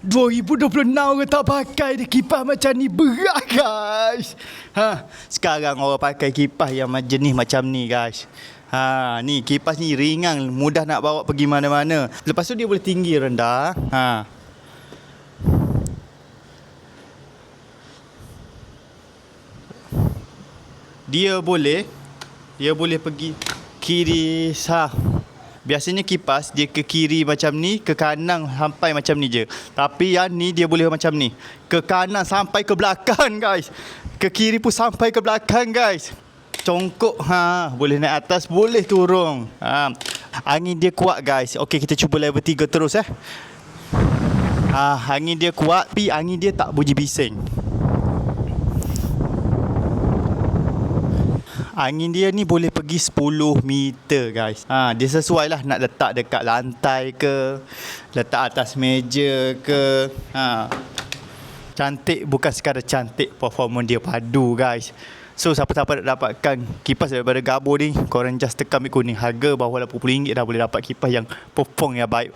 2026 orang tak pakai dah kipas macam ni. Berat guys. Sekarang orang pakai kipas yang jenis macam ni guys. Ni kipas ni ringan, mudah nak bawa pergi mana-mana. Lepas tu dia boleh tinggi rendah. Dia boleh pergi kiri sah. Biasanya kipas dia ke kiri macam ni, ke kanan sampai macam ni je. Tapi yang ni dia boleh macam ni, ke kanan sampai ke belakang guys. Ke kiri pun sampai ke belakang guys. Congkok, boleh naik atas, boleh turun. Angin dia kuat guys. Okey, kita cuba level 3 terus angin dia kuat, tapi angin dia tak bunyi bising. Angin dia ni boleh pergi 10 meter guys. Dia sesuai lah nak letak dekat lantai ke, letak atas meja ke. Cantik, bukan sekadar cantik, performance dia padu guys. So siapa-siapa nak dapatkan kipas daripada Gabo ni, korang just tekan bit kuning. Harga bawah RM80 dah boleh dapat kipas yang perform yang baik.